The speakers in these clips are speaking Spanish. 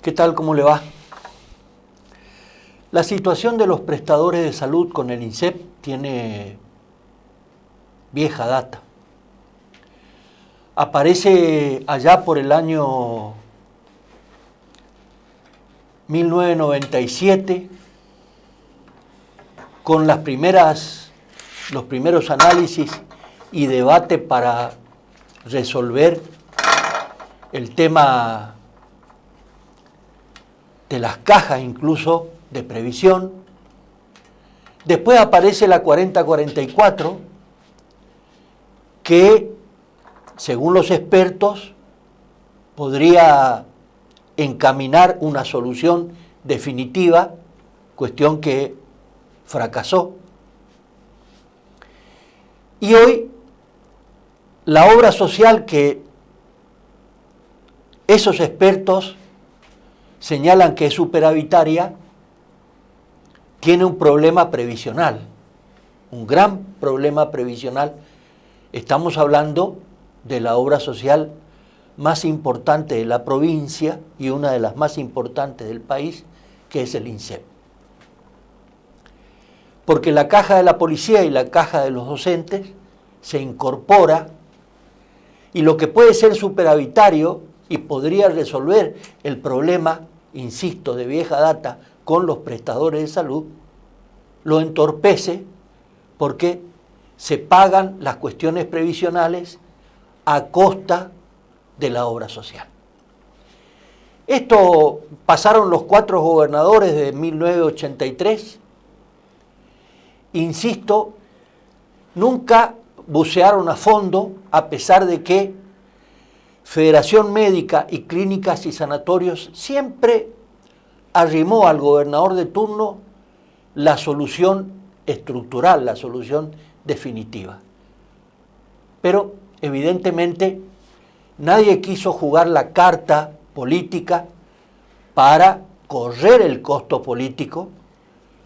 ¿Qué tal? ¿Cómo le va? La situación de los prestadores de salud con el INSEP tiene vieja data. Aparece allá por el año 1997 con los primeros análisis y debate para resolver el tema de las cajas incluso de previsión. Después aparece la 4044 que, según los expertos, podría encaminar una solución definitiva, cuestión que fracasó. Y hoy la obra social que esos expertos señalan que es superavitaria tiene un problema previsional, un gran problema previsional. Estamos hablando de la obra social más importante de la provincia y una de las más importantes del país, que es el INSEP. Porque la caja de la policía y la caja de los docentes se incorpora y lo que puede ser superavitario y podría resolver el problema, insisto, de vieja data con los prestadores de salud, lo entorpece porque se pagan las cuestiones previsionales a costa de la obra social. Esto pasaron los 4 gobernadores de 1983. Insisto, nunca bucearon a fondo, a pesar de que Federación Médica y Clínicas y Sanatorios siempre arrimó al gobernador de turno la solución estructural, la solución definitiva. Pero evidentemente nadie quiso jugar la carta política para correr el costo político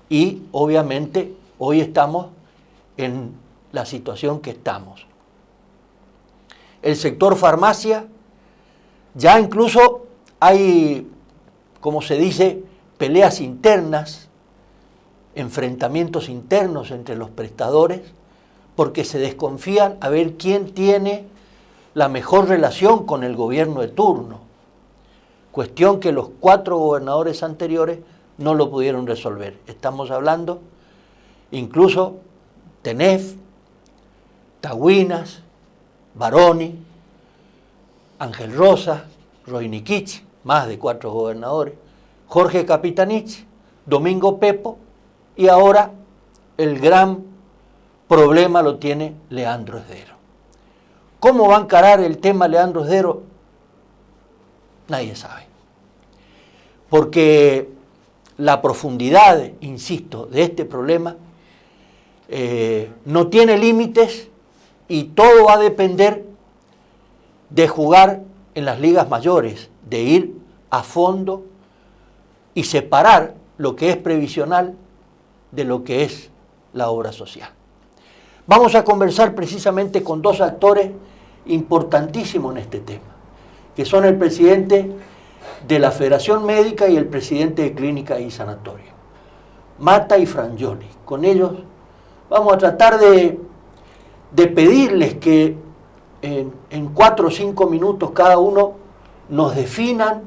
y obviamente hoy estamos en la situación que estamos. El sector farmacia, ya incluso hay, como se dice, peleas internas, enfrentamientos internos entre los prestadores, porque se desconfían a ver quién tiene la mejor relación con el gobierno de turno. Cuestión que los 4 gobernadores anteriores no lo pudieron resolver. Estamos hablando incluso Tenef, Tagüinas, Baroni, Ángel Rosa, Roy Nikich, más de 4 gobernadores, Jorge Capitanich, Domingo Pepo, y ahora el gran problema lo tiene Leandro Esdero. ¿Cómo va a encarar el tema Leandro Esdero? Nadie sabe. Porque la profundidad, insisto, de este problema no tiene límites y todo va a depender de jugar en las ligas mayores, de ir a fondo y separar lo que es previsional de lo que es la obra social. Vamos a conversar precisamente con 2 actores importantísimos en este tema, que son el presidente de la Federación Médica y el presidente de Clínica y Sanatorio, Mata y Frangioli. Con ellos vamos a tratar de pedirles que en 4 o 5 minutos cada uno nos definan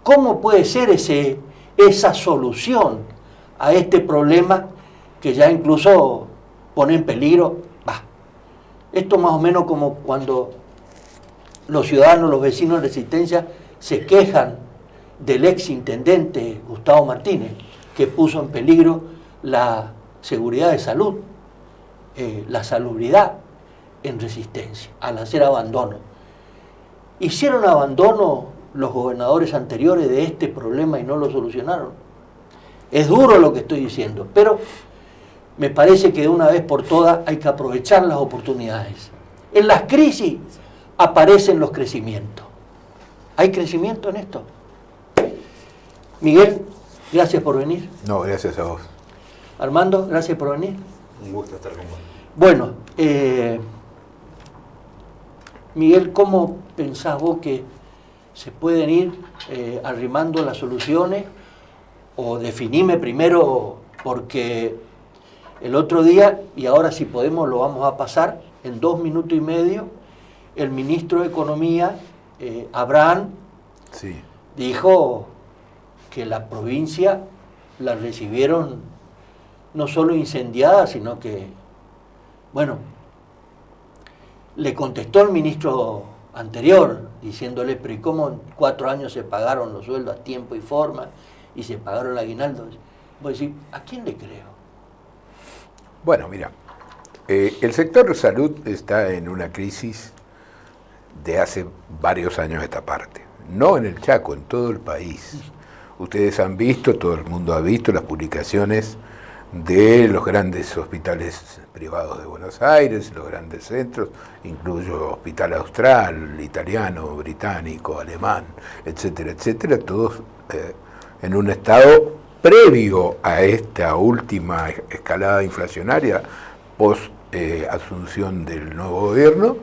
cómo puede ser esa solución a este problema que ya incluso pone en peligro. Esto más o menos como cuando los ciudadanos, los vecinos de Resistencia se quejan del ex intendente Gustavo Martínez, que puso en peligro la seguridad de salud, la salubridad en Resistencia, al hacer abandono. ¿Hicieron abandono los gobernadores anteriores de este problema y no lo solucionaron? Es duro lo que estoy diciendo, pero me parece que de una vez por todas hay que aprovechar las oportunidades. En las crisis aparecen los crecimientos. ¿Hay crecimiento en esto? Miguel, gracias por venir. No, gracias a vos. Armando, gracias por venir. Un gusto estar con vos. Bueno, Miguel, ¿cómo pensás vos que se pueden ir arrimando las soluciones, o definime primero, porque el otro día, y ahora si podemos lo vamos a pasar en 2 minutos y medio, el ministro de Economía, Abraham, Sí. dijo que la provincia la recibieron no solo incendiada, sino que, bueno, le contestó el ministro anterior, diciéndole, pero ¿y cómo en 4 años se pagaron los sueldos a tiempo y forma y se pagaron el aguinaldo? Vos decís, ¿a quién le creo? Bueno, mira, el sector salud está en una crisis de hace varios años esta parte. No en el Chaco, en todo el país. Ustedes han visto, todo el mundo ha visto las publicaciones de los grandes hospitales privados de Buenos Aires, los grandes centros, incluyo Hospital Austral, italiano, británico, alemán, etcétera, etcétera, todos en un estado previo a esta última escalada inflacionaria post asunción del nuevo gobierno.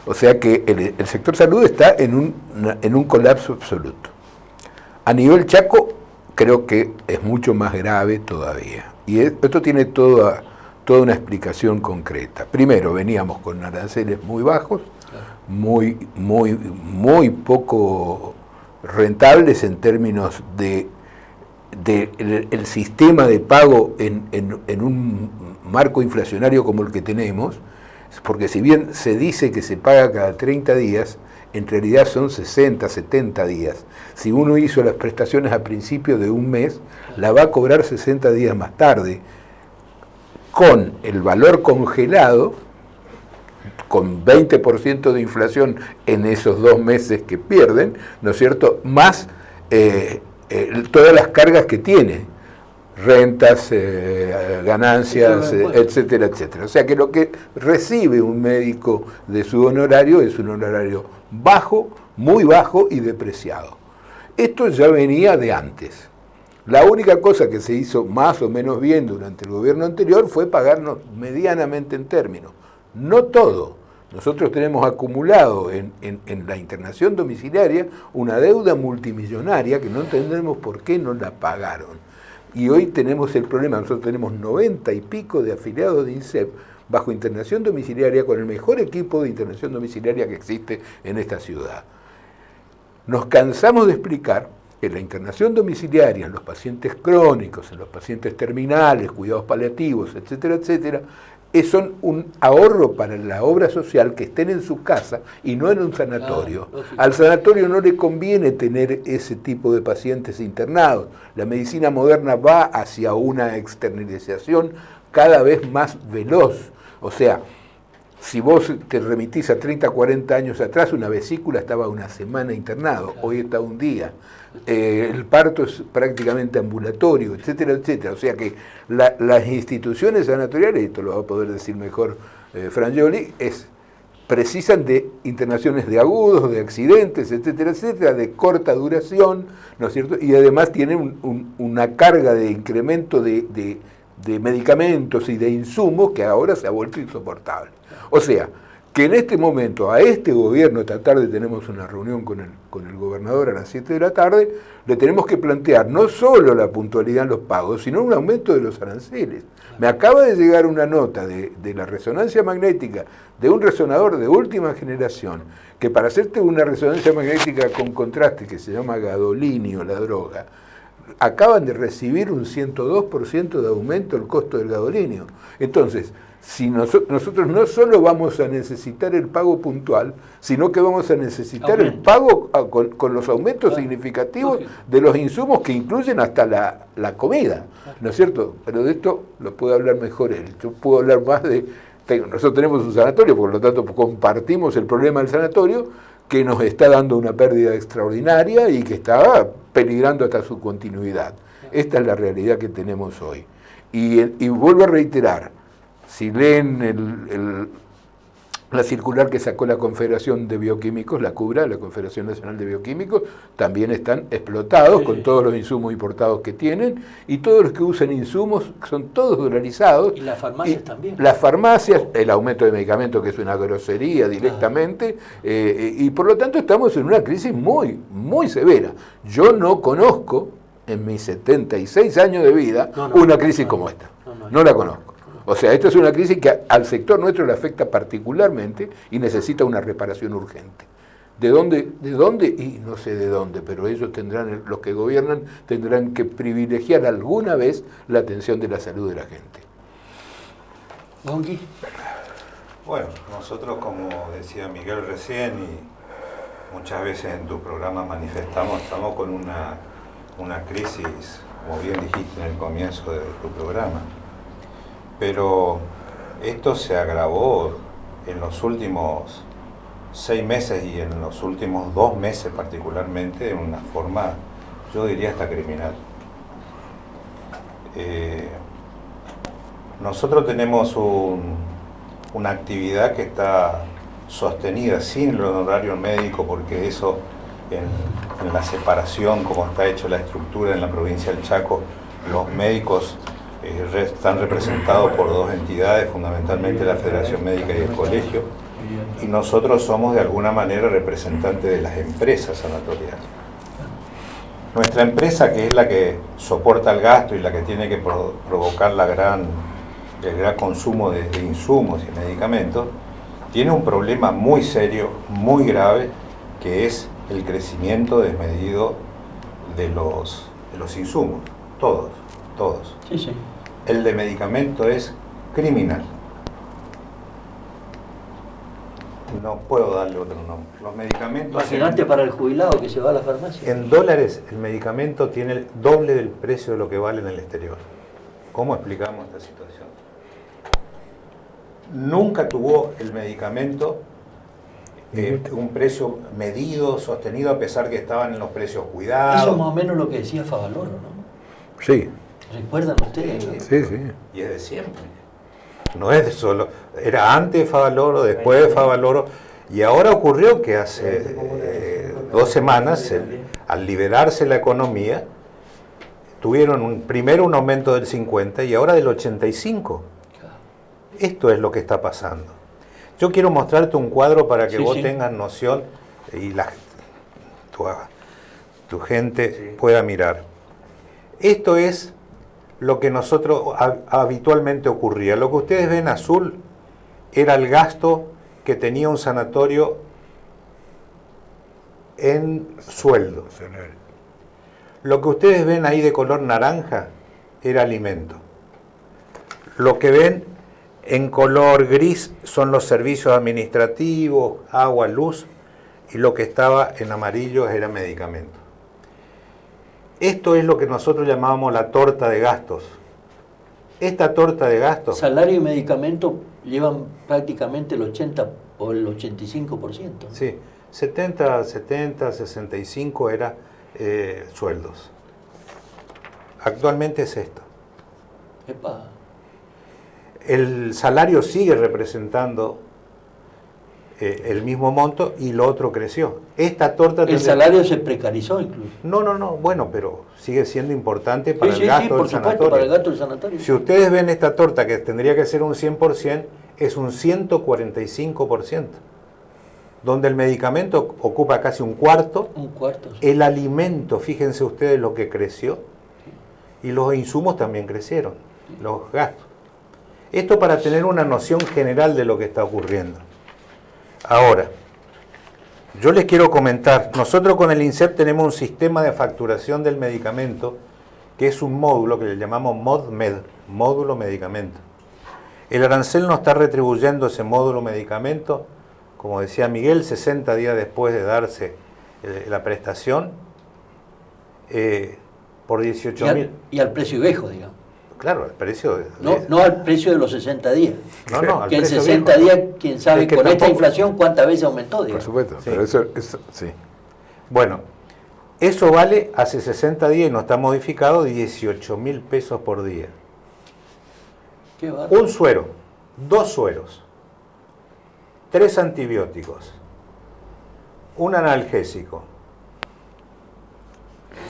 O sea que el sector salud está en un colapso absoluto. A nivel Chaco creo que es mucho más grave todavía. Y esto tiene toda una explicación concreta. Primero, veníamos con aranceles muy bajos, muy poco rentables en términos de el sistema de pago en un marco inflacionario como el que tenemos, porque si bien se dice que se paga cada 30 días, en realidad son 60, 70 días. Si uno hizo las prestaciones a principio de un mes, la va a cobrar 60 días más tarde, con el valor congelado, con 20% de inflación en esos 2 meses que pierden, ¿no es cierto?, más todas las cargas que tiene, rentas, ganancias, etcétera, etcétera. O sea que lo que recibe un médico de su honorario es un honorario bajo, muy bajo y depreciado. Esto ya venía de antes. La única cosa que se hizo más o menos bien durante el gobierno anterior fue pagarnos medianamente en términos. No todo. Nosotros tenemos acumulado en la internación domiciliaria una deuda multimillonaria que no entendemos por qué no la pagaron. Y hoy tenemos el problema, nosotros tenemos 90 y pico de afiliados de INSEP bajo internación domiciliaria con el mejor equipo de internación domiciliaria que existe en esta ciudad. Nos cansamos de explicar que la internación domiciliaria en los pacientes crónicos, en los pacientes terminales, cuidados paliativos, etcétera, etcétera, son un ahorro para la obra social que estén en su casa y no en un sanatorio. Al sanatorio no le conviene tener ese tipo de pacientes internados. La medicina moderna va hacia una externalización cada vez más veloz. O sea, si vos te remitís a 30, 40 años atrás, una vesícula estaba 1 semana internado, hoy está 1 día. El parto es prácticamente ambulatorio, etcétera, etcétera. O sea que las instituciones sanatoriales, y esto lo va a poder decir mejor Frangioli, precisan de internaciones de agudos, de accidentes, etcétera, etcétera, de corta duración, ¿no es cierto? Y además tienen una carga de incremento de medicamentos y de insumos que ahora se ha vuelto insoportable. O sea, que en este momento, a este gobierno, esta tarde tenemos una reunión con el gobernador a las 7 de la tarde, le tenemos que plantear no solo la puntualidad en los pagos, sino un aumento de los aranceles. Me acaba de llegar una nota de la resonancia magnética de un resonador de última generación, que para hacerte una resonancia magnética con contraste, que se llama gadolinio, la droga, acaban de recibir un 102% de aumento el costo del gadolinio. Entonces, si nosotros no solo vamos a necesitar el pago puntual, sino que vamos a necesitar el pago con los aumentos significativos de los insumos que incluyen hasta la comida, ¿no es cierto? Pero de esto lo puede hablar mejor él. Yo puedo hablar más nosotros tenemos un sanatorio, por lo tanto compartimos el problema del sanatorio, que nos está dando una pérdida extraordinaria y que está peligrando hasta su continuidad. Esta es la realidad que tenemos hoy. Y vuelvo a reiterar, si leen La circular que sacó la Confederación de Bioquímicos, la CUBRA, la Confederación Nacional de Bioquímicos, también están explotados con todos los insumos importados que tienen, y todos los que usan insumos son todos dolarizados. Y las farmacias también. Las farmacias, el aumento de medicamentos, que es una grosería directamente, y por lo tanto estamos en una crisis muy, muy severa. Yo no conozco, en mis 76 años de vida, una crisis como esta. No la conozco. O sea, esta es una crisis que al sector nuestro le afecta particularmente y necesita una reparación urgente. ¿De dónde? Y no sé de dónde, pero ellos tendrán, los que gobiernan, tendrán que privilegiar alguna vez la atención de la salud de la gente. Gonqui. Bueno, nosotros, como decía Miguel recién, y muchas veces en tu programa manifestamos, estamos con una crisis, como bien dijiste en el comienzo de tu programa. Pero esto se agravó en los últimos 6 meses y en los últimos 2 meses particularmente de una forma, yo diría, hasta criminal. Nosotros tenemos una actividad que está sostenida sin el honorario médico, porque eso en la separación, como está hecho la estructura en la provincia del Chaco, los médicos están representados por 2 entidades, fundamentalmente la Federación Médica y el Colegio, y nosotros somos de alguna manera representantes de las empresas sanatoriales. Nuestra empresa, que es la que soporta el gasto y la que tiene que provocar el gran consumo de insumos y medicamentos, tiene un problema muy serio, muy grave, que es el crecimiento desmedido de los insumos, todos. Sí, sí. El de medicamento es criminal. No puedo darle otro nombre. Los medicamentos... Imagínate para el jubilado que se va a la farmacia. En dólares el medicamento tiene el doble del precio de lo que vale en el exterior. ¿Cómo explicamos esta situación? Nunca tuvo el medicamento un precio medido, sostenido, a pesar que estaban en los precios cuidados. Eso es más o menos lo que decía Favaloro, ¿no? Sí. ¿Recuerdan ustedes? Sí. Y es de siempre. No es de solo. Era antes de Favaloro, después de Favaloro. Y ahora ocurrió que hace 2 semanas, al liberarse la economía, tuvieron primero un aumento del 50 y ahora del 85. Esto es lo que está pasando. Yo quiero mostrarte un cuadro para que vos tengas noción y tu gente pueda mirar. Esto es lo que nosotros habitualmente ocurría. Lo que ustedes ven azul era el gasto que tenía un sanatorio en sueldo. Lo que ustedes ven ahí de color naranja era alimento. Lo que ven en color gris son los servicios administrativos, agua, luz, y lo que estaba en amarillo era medicamento. Esto es lo que nosotros llamábamos la torta de gastos. Esta torta de gastos... Salario y medicamento llevan prácticamente el 80 o el 85%. Sí, 65 era sueldos. Actualmente es esto. Epa. El salario sigue representando el mismo monto y lo otro creció. Esta torta... El salario se precarizó incluso. No, bueno, pero sigue siendo importante para el gasto del sanatorio. Supuesto, para el gasto del sanatorio. Si ustedes ven esta torta, que tendría que ser un 100%, es un 145%, donde el medicamento ocupa casi un cuarto. Un cuarto. Sí. El alimento, fíjense ustedes lo que creció, y los insumos también crecieron, los gastos. Esto para tener una noción general de lo que está ocurriendo. Ahora, yo les quiero comentar, nosotros con el INSEP tenemos un sistema de facturación del medicamento, que es un módulo que le llamamos MODMED, módulo medicamento. El arancel nos está retribuyendo ese módulo medicamento, como decía Miguel, 60 días después de darse la prestación, por 18.000. Y al precio viejo, digamos. Claro, el precio... No al precio de los 60 días. No, al que en precio 60 viejo. días, quién sabe, Es que con esta tampoco... inflación, ¿cuántas veces aumentó? Digamos? Por supuesto, Sí. pero eso sí. Bueno, eso vale hace 60 días y no está modificado, 18.000 pesos por día. Qué bárbaro. Un suero, 2 sueros, 3 antibióticos, un analgésico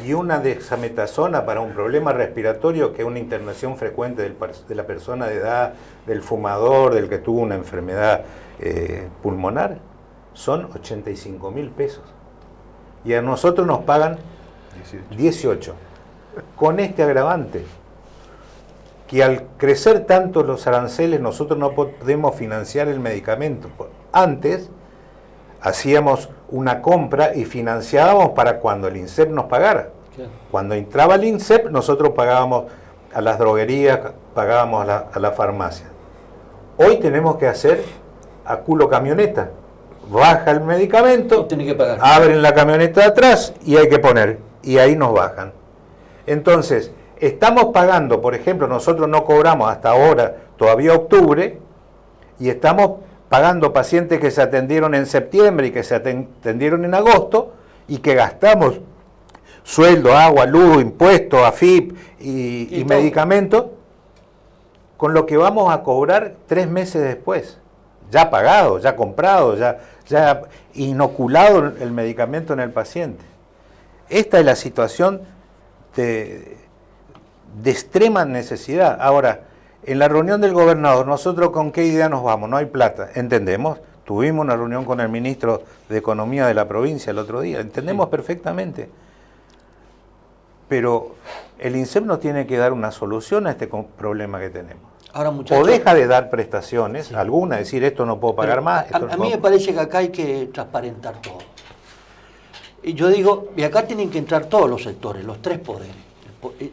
y una dexametasona para un problema respiratorio, que es una internación frecuente de la persona de edad, del fumador, del que tuvo una enfermedad pulmonar, son 85.000 pesos. Y a nosotros nos pagan 18. Con este agravante, que al crecer tanto los aranceles nosotros no podemos financiar el medicamento. Antes hacíamos una compra y financiábamos para cuando el INSEP nos pagara. Claro. Cuando entraba el INSEP nosotros pagábamos a las droguerías, pagábamos a la farmacia. Hoy tenemos que hacer a culo camioneta. Baja el medicamento, tiene que pagar. Abren la camioneta de atrás y hay que poner, y ahí nos bajan. Entonces, estamos pagando, por ejemplo, nosotros no cobramos hasta ahora, todavía octubre, y estamos pagando pacientes que se atendieron en septiembre y que se atendieron en agosto, y que gastamos sueldo, agua, luz, impuestos, AFIP y medicamentos, con lo que vamos a cobrar 3 meses después. Ya pagado, ya comprado, ya inoculado el medicamento en el paciente. Esta es la situación de extrema necesidad. Ahora, en la reunión del gobernador, ¿nosotros con qué idea nos vamos? No hay plata, entendemos. Tuvimos una reunión con el ministro de Economía de la provincia el otro día, entendemos perfectamente. Pero el INSEP nos tiene que dar una solución a este problema que tenemos. Ahora, muchachos, o deja de dar prestaciones, alguna, decir esto no puedo pagar más. A mí me parece que acá hay que transparentar todo. Y yo digo, y acá tienen que entrar todos los sectores, los 3 poderes.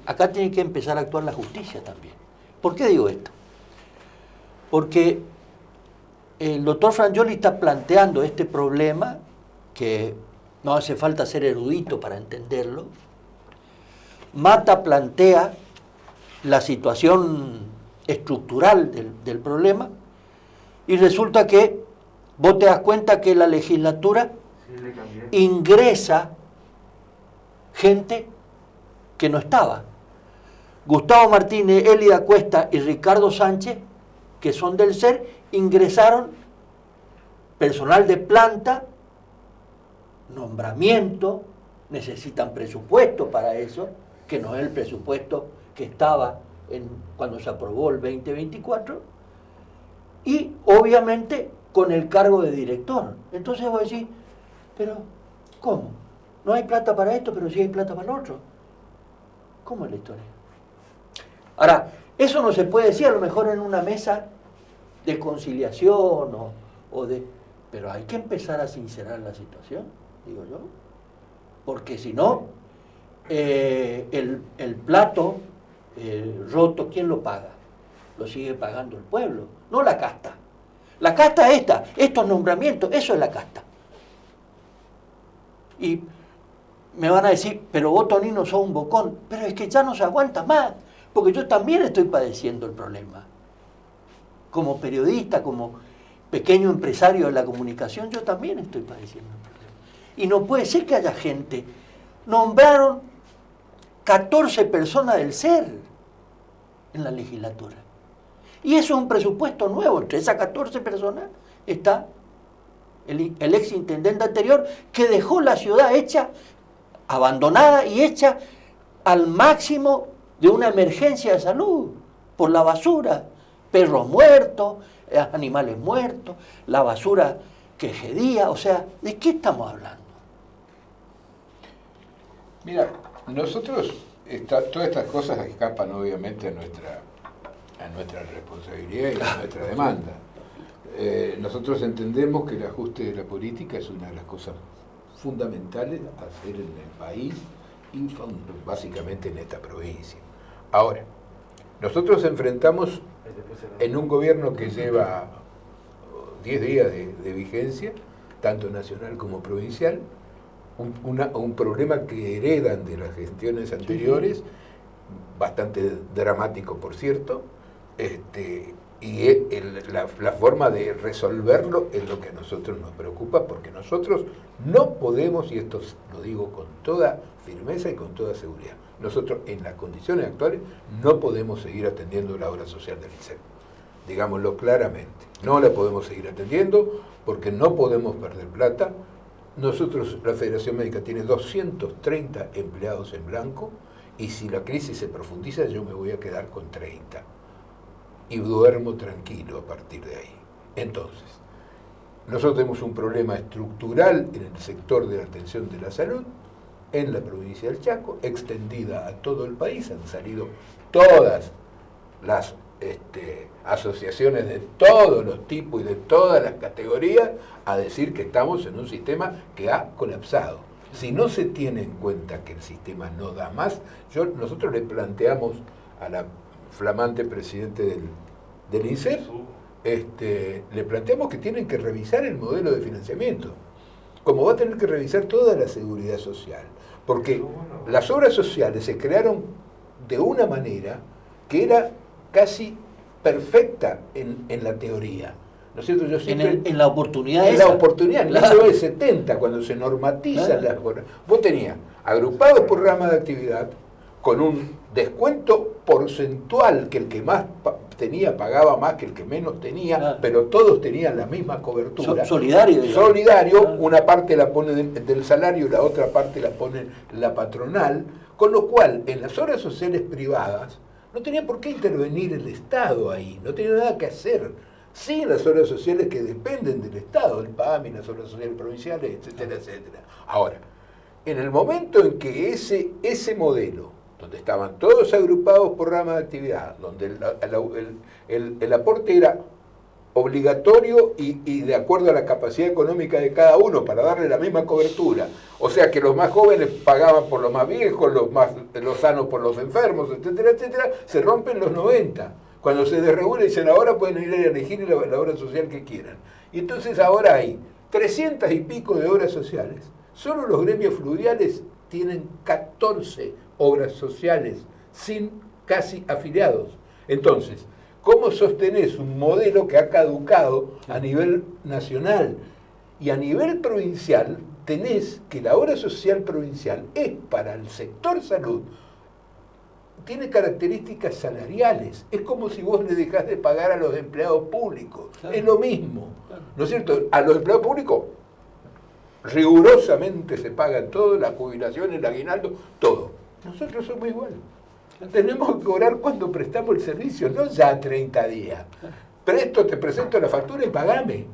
Acá tiene que empezar a actuar la justicia también. ¿Por qué digo esto? Porque el doctor Frangioli está planteando este problema, que no hace falta ser erudito para entenderlo. Mata plantea la situación estructural del problema, y resulta que vos te das cuenta que la legislatura ingresa gente que no estaba. Gustavo Martínez, Elida Cuesta y Ricardo Sánchez, que son del SER, ingresaron personal de planta, nombramiento, necesitan presupuesto para eso, que no es el presupuesto que estaba cuando se aprobó el 2024, y obviamente con el cargo de director. Entonces voy a decir, pero ¿cómo? No hay plata para esto, pero sí hay plata para lo otro. ¿Cómo es la historia? Ahora, eso no se puede decir a lo mejor en una mesa de conciliación pero hay que empezar a sincerar la situación, digo yo, porque si no, el plato roto, ¿quién lo paga? Lo sigue pagando el pueblo, no la casta. La casta es estos nombramientos, eso es la casta. Y me van a decir, pero vos, Tonino, sos un bocón. Pero es que ya no se aguanta más, porque yo también estoy padeciendo el problema. Como periodista, como pequeño empresario de la comunicación, yo también estoy padeciendo el problema. Y no puede ser que haya gente. Nombraron 14 personas del SER en la legislatura. Y eso es un presupuesto nuevo. Entre esas 14 personas está el ex intendente anterior, que dejó la ciudad hecha, abandonada y hecha al máximo de una emergencia de salud, por la basura, perros muertos, animales muertos, la basura que gedía. O sea, ¿de qué estamos hablando? Mira, nosotros, todas estas cosas escapan obviamente a nuestra responsabilidad y a nuestra demanda. Nosotros entendemos que el ajuste de la política es una de las cosas fundamentales a hacer en el país y básicamente en esta provincia. Ahora, nosotros enfrentamos en un gobierno que lleva 10 días de vigencia, tanto nacional como provincial, un problema que heredan de las gestiones anteriores, bastante dramático por cierto, y la forma de resolverlo es lo que a nosotros nos preocupa, porque nosotros no podemos, y esto lo digo con toda firmeza y con toda seguridad, nosotros en las condiciones actuales no podemos seguir atendiendo la obra social del INSEP. Digámoslo claramente, no la podemos seguir atendiendo porque no podemos perder plata. Nosotros, la Federación Médica tiene 230 empleados en blanco, y si la crisis se profundiza yo me voy a quedar con 30. Y duermo tranquilo a partir de ahí. Entonces, nosotros tenemos un problema estructural en el sector de la atención de la salud, en la provincia del Chaco, extendida a todo el país. Han salido todas las asociaciones de todos los tipos y de todas las categorías a decir que estamos en un sistema que ha colapsado. Si no se tiene en cuenta que el sistema no da más, nosotros le planteamos a la flamante presidente del INSEP, le planteamos que tienen que revisar el modelo de financiamiento, como va a tener que revisar toda la seguridad social, porque las obras sociales se crearon de una manera que era casi perfecta en la teoría, ¿no es cierto? Yo siempre, en la oportunidad en esa. la oportunidad, en Claro. 1970, cuando se normatizan las cosas, vos tenías agrupados por rama de actividad, con un descuento porcentual, que el que más tenía pagaba más que el que menos tenía, Claro. pero todos tenían la misma cobertura. Solidario. digamos. Solidario, Claro. una parte la pone del salario y la otra parte la pone la patronal, con lo cual en las obras sociales privadas no tenía por qué intervenir el Estado ahí, no tenía nada que hacer. Sí, las obras sociales que dependen del Estado, el PAMI, las obras sociales provinciales, etcétera, etcétera. Ahora, en el momento en que ese modelo, donde estaban todos agrupados por rama de actividad, donde el aporte era obligatorio y de acuerdo a la capacidad económica de cada uno para darle la misma cobertura, o sea que los más jóvenes pagaban por los más viejos, los sanos por los enfermos, etcétera, etcétera, se rompen los 90. Cuando se desregula dicen ahora pueden ir a elegir la obra social que quieran. Y entonces ahora hay 300 y pico de obras sociales. Solo los gremios fluviales tienen 14 obras sociales sin casi afiliados. Entonces, ¿cómo sostenés un modelo que ha caducado a nivel nacional? Y a nivel provincial tenés que la obra social provincial es para el sector salud, tiene características salariales. Es como si vos le dejás de pagar a los empleados públicos. Claro. Es lo mismo. Claro. ¿No es cierto? A los empleados públicos rigurosamente se pagan todo, la jubilación, el aguinaldo, todo. Nosotros somos igual. Tenemos que cobrar cuando prestamos el servicio, no ya 30 días. Te presento la factura y pagame.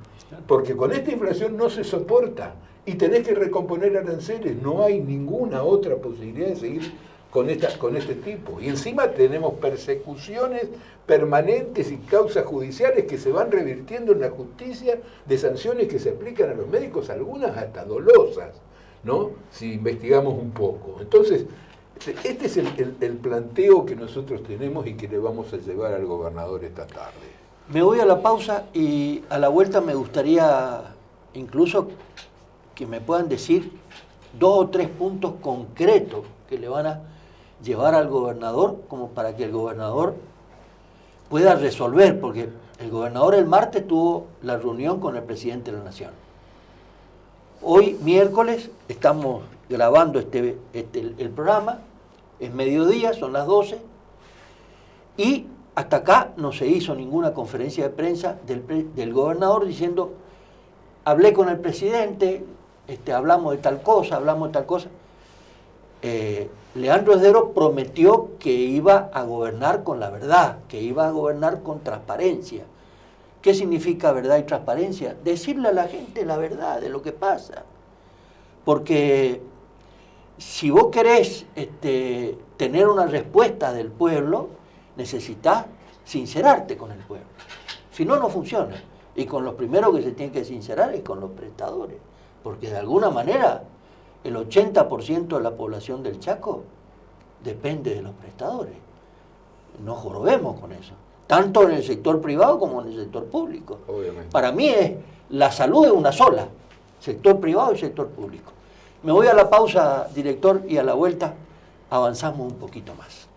Porque con esta inflación no se soporta. Y tenés que recomponer aranceles. No hay ninguna otra posibilidad de seguir con este tipo. Y encima tenemos persecuciones permanentes y causas judiciales que se van revirtiendo en la justicia de sanciones que se aplican a los médicos, algunas hasta dolosas, ¿no? Si investigamos un poco. Entonces, este es el planteo que nosotros tenemos y que le vamos a llevar al gobernador esta tarde. Me voy a la pausa y a la vuelta me gustaría incluso que me puedan decir 2 o 3 puntos concretos que le van a llevar al gobernador como para que el gobernador pueda resolver, porque el gobernador el martes tuvo la reunión con el presidente de la Nación. Hoy, miércoles, estamos grabando el programa, es mediodía, son las 12, y hasta acá no se hizo ninguna conferencia de prensa del gobernador diciendo, hablé con el presidente, hablamos de tal cosa, Leandro Esdero prometió que iba a gobernar con la verdad, que iba a gobernar con transparencia. ¿Qué significa verdad y transparencia? Decirle a la gente la verdad de lo que pasa. Porque si vos querés tener una respuesta del pueblo, necesitas sincerarte con el pueblo. Si no, no funciona. Y con los primeros que se tienen que sincerar es con los prestadores. Porque de alguna manera el 80% de la población del Chaco depende de los prestadores. No jorobemos con eso. Tanto en el sector privado como en el sector público. Obviamente. Para mí la salud es una sola. Sector privado y sector público. Me voy a la pausa, director, y a la vuelta avanzamos un poquito más.